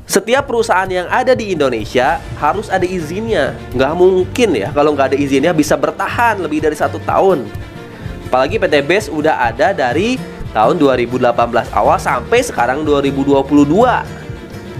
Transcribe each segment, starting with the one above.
Setiap perusahaan yang ada di Indonesia harus ada izinnya. Nggak mungkin ya kalau nggak ada izinnya bisa bertahan lebih dari 1 tahun. Apalagi PT BES udah ada dari tahun 2018 awal sampai sekarang 2022.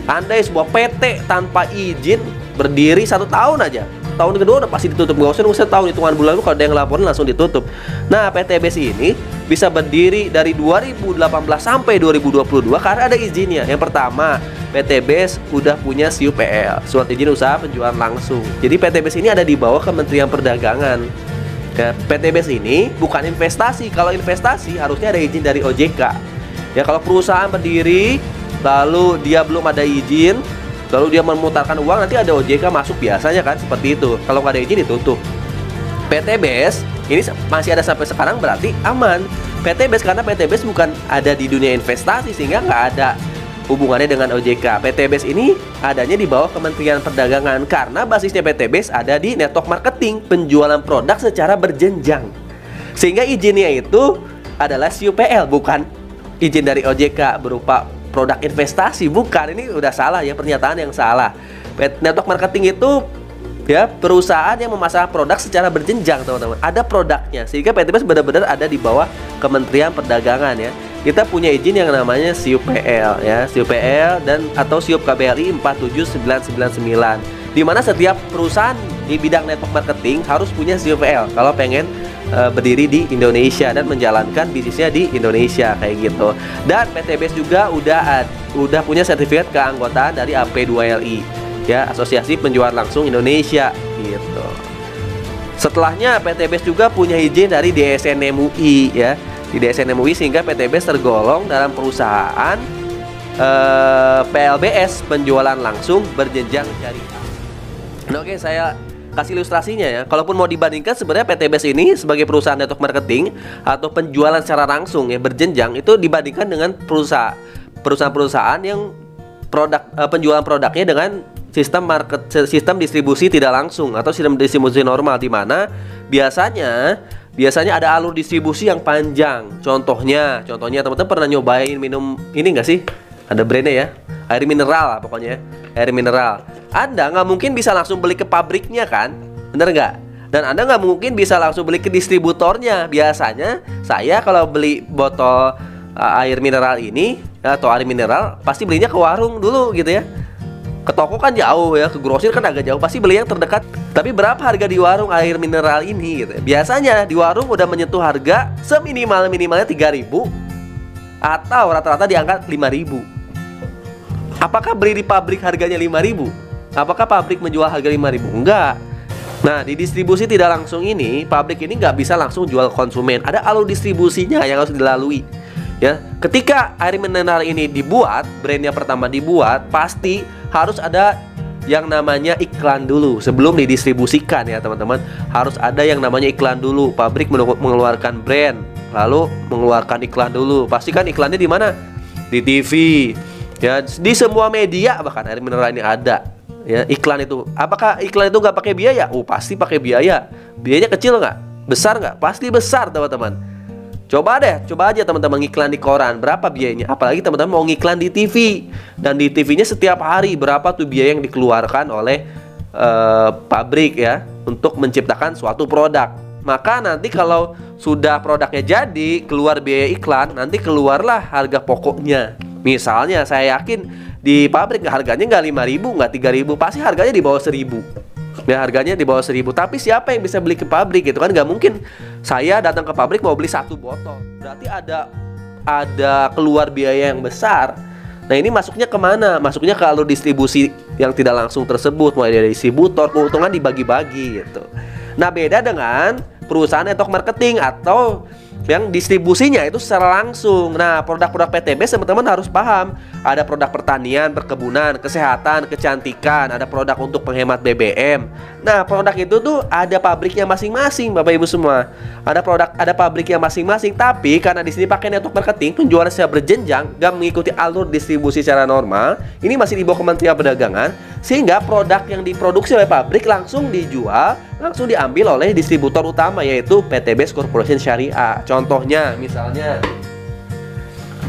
Andai sebuah PT tanpa izin berdiri 1 tahun aja, tahun kedua udah pasti ditutup. Nggak usah nunggu setahun, hitungan bulan lu kalau ada yang laporin langsung ditutup. Nah, PT BES ini bisa berdiri dari 2018 sampai 2022 karena ada izinnya. Yang pertama, PT BES udah punya SIUPL, Surat Izin Usaha Penjualan Langsung. Jadi PT BES ini ada di bawah Kementerian Perdagangan. Ya, PT BES ini bukan investasi. Kalau investasi harusnya ada izin dari OJK. Ya, kalau perusahaan berdiri lalu dia belum ada izin, lalu dia memutarkan uang, nanti ada OJK masuk biasanya kan, seperti itu. Kalau nggak ada izin ditutup. PT BES ini masih ada sampai sekarang berarti aman. PT BES karena PT BES bukan ada di dunia investasi sehingga nggak ada hubungannya dengan OJK. PT BES ini adanya di bawah Kementerian Perdagangan karena basisnya PT BES ada di network marketing, penjualan produk secara berjenjang. Sehingga izinnya itu adalah SIUPL, bukan izin dari OJK berupa produk investasi. Bukan, ini udah salah ya, pernyataan yang salah. Network marketing itu ya perusahaan yang memasarkan produk secara berjenjang, teman-teman. Ada produknya, sehingga PT BES benar-benar ada di bawah Kementerian Perdagangan ya. Kita punya izin yang namanya SIUPL ya, SIUPL dan atau SIUP KBRI 47999, di mana setiap perusahaan di bidang network marketing harus punya SIUPL kalau pengen berdiri di Indonesia dan menjalankan bisnisnya di Indonesia kayak gitu. Dan PT BES juga udah punya sertifikat keanggotaan dari AP2LI ya, Asosiasi Penjualan Langsung Indonesia gitu. Setelahnya PT BES juga punya izin dari DSN MUI ya, di DSN MUI, sehingga PT BES tergolong dalam perusahaan PLBS, penjualan langsung berjenjang syariah. Nah, oke, saya kasih ilustrasinya ya. Kalaupun mau dibandingkan, sebenarnya PT BES ini sebagai perusahaan network marketing atau penjualan secara langsung ya berjenjang, itu dibandingkan dengan perusahaan-perusahaan yang penjualan produknya dengan sistem distribusi tidak langsung atau sistem distribusi normal, di mana biasanya ada alur distribusi yang panjang. Contohnya teman-teman pernah nyobain minum ini nggak sih? Ada brandnya ya, air mineral lah pokoknya, air mineral. Anda nggak mungkin bisa langsung beli ke pabriknya kan, bener nggak? Dan Anda nggak mungkin bisa langsung beli ke distributornya. Biasanya saya kalau beli botol air mineral ini atau air mineral pasti belinya ke warung dulu gitu ya. Ke toko kan jauh ya, ke grosir kan agak jauh, pasti beli yang terdekat. Tapi berapa harga di warung air mineral ini gitu ya? Biasanya di warung udah menyentuh harga seminimal-minimalnya 3.000 atau rata-rata di angka 5.000. Apakah beli di pabrik harganya 5.000? Apakah pabrik menjual harga 5.000? Enggak. Nah, di distribusi tidak langsung ini, pabrik ini nggak bisa langsung jual konsumen. Ada alur distribusinya yang harus dilalui. Ya, ketika air mineral ini dibuat, brandnya pertama dibuat, pasti harus ada yang namanya iklan dulu sebelum didistribusikan ya teman-teman. Harus ada yang namanya iklan dulu. Pabrik mengeluarkan brand, lalu mengeluarkan iklan dulu. Pastikan iklannya di mana? Di TV, ya, di semua media bahkan air mineral ini ada. Ya, iklan itu. Apakah iklan itu nggak pakai biaya? Oh, pasti pakai biaya. Biayanya kecil nggak? Besar nggak? Pasti besar, teman-teman. Coba aja teman-teman ngiklan di koran, berapa biayanya? Apalagi teman-teman mau ngiklan di TV, dan di TV-nya setiap hari berapa tuh biaya yang dikeluarkan oleh pabrik ya untuk menciptakan suatu produk. Maka nanti kalau sudah produknya jadi, keluar biaya iklan, nanti keluarlah harga pokoknya. Misalnya saya yakin di pabrik harganya nggak 5.000, nggak 3.000, pasti harganya di bawah 1.000. Ya, harganya di bawah 1.000. Tapi siapa yang bisa beli ke pabrik gitu kan? Nggak mungkin saya datang ke pabrik mau beli 1 botol. Berarti ada keluar biaya yang besar. Nah, ini masuknya kemana? Masuknya ke alur distribusi yang tidak langsung tersebut, mulai dari distributor, keuntungan dibagi-bagi gitu. Nah, beda dengan perusahaan network marketing atau yang distribusinya itu secara langsung. Nah, produk-produk PT BES teman-teman harus paham. Ada produk pertanian, perkebunan, kesehatan, kecantikan, ada produk untuk penghemat BBM. Nah, produk itu tuh ada pabriknya masing-masing, Bapak Ibu semua. Ada pabriknya masing-masing, tapi karena di sini pakai network marketing, penjualan secara berjenjang, gak mengikuti alur distribusi secara normal. Ini masih di bawah Kementerian Perdagangan, sehingga produk yang diproduksi oleh pabrik langsung dijual, langsung diambil oleh distributor utama, yaitu PT BES Corporation Syariah. Contohnya misalnya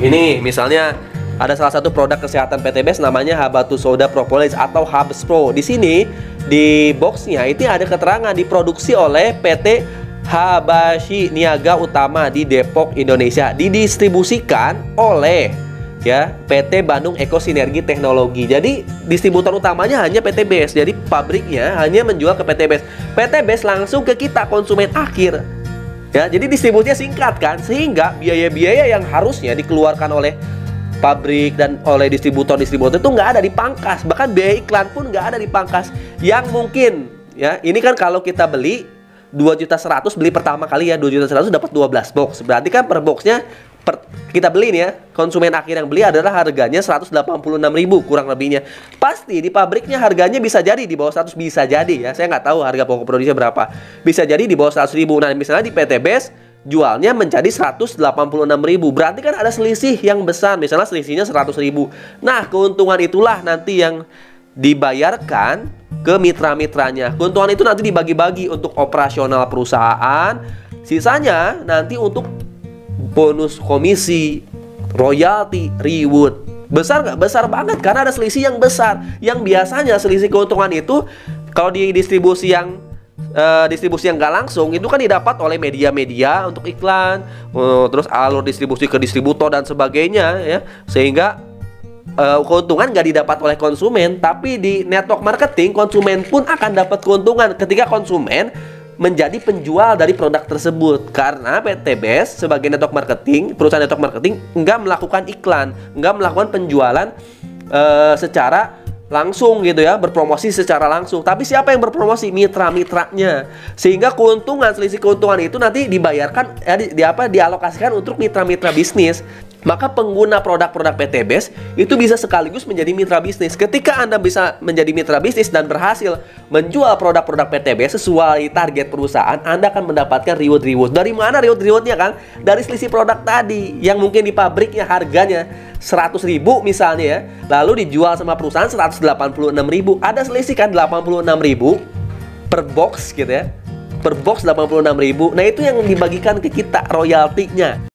ini, misalnya ada salah satu produk kesehatan PTBS namanya Habatus Soda Propolis atau Habs Pro. Di sini di boxnya itu ada keterangan diproduksi oleh PT Habashi Niaga Utama di Depok, Indonesia. Didistribusikan oleh ya PT Bandung Eko Sinergi Teknologi. Jadi distributor utamanya hanya PTBS. Jadi pabriknya hanya menjual ke PTBS. PTBS langsung ke kita konsumen akhir. Ya, jadi distribusinya singkat kan, sehingga biaya-biaya yang harusnya dikeluarkan oleh pabrik dan oleh distributor-distributor itu nggak ada dipangkas. Bahkan biaya iklan pun nggak ada dipangkas. Yang mungkin ya, ini kan kalau kita beli 2.100.000 beli pertama kali ya, 2.100.000 dapat 12 box. Berarti kan per boxnya kita beli nih ya, konsumen akhir yang beli adalah harganya 186.000 kurang lebihnya. Pasti di pabriknya harganya bisa jadi di bawah 100, bisa jadi ya. Saya nggak tahu harga pokok produksinya berapa. Bisa jadi di bawah 100.000. Nah, misalnya di PTBS jualnya menjadi 186.000. Berarti kan ada selisih yang besar. Misalnya selisihnya 100.000. Nah, keuntungan itulah nanti yang dibayarkan ke mitra-mitranya. Keuntungan itu nanti dibagi-bagi untuk operasional perusahaan. Sisanya nanti untuk bonus komisi, royalti, reward. Besar nggak? Besar banget karena ada selisih yang besar. Yang biasanya selisih keuntungan itu kalau di distribusi yang nggak langsung itu kan didapat oleh media-media untuk iklan, terus alur distribusi ke distributor dan sebagainya ya. Sehingga keuntungan nggak didapat oleh konsumen, tapi di network marketing konsumen pun akan dapat keuntungan ketika konsumen menjadi penjual dari produk tersebut. Karena PTBS sebagai network marketing, perusahaan network marketing, nggak melakukan iklan, nggak melakukan penjualan secara langsung gitu ya, berpromosi secara langsung. Tapi siapa yang berpromosi? Mitra-mitranya. Sehingga keuntungan, selisih keuntungan itu nanti dibayarkan dialokasikan untuk mitra-mitra bisnis. Maka pengguna produk-produk PTBS itu bisa sekaligus menjadi mitra bisnis. Ketika Anda bisa menjadi mitra bisnis dan berhasil menjual produk-produk PTBS sesuai target perusahaan, Anda akan mendapatkan reward-reward. Dari mana reward-rewardnya kan? Dari selisih produk tadi yang mungkin di pabriknya harganya 100.000 misalnya ya, lalu dijual sama perusahaan 186.000. Ada selisih kan 86.000 per box gitu ya. Per box 86.000. Nah, itu yang dibagikan ke kita royaltinya.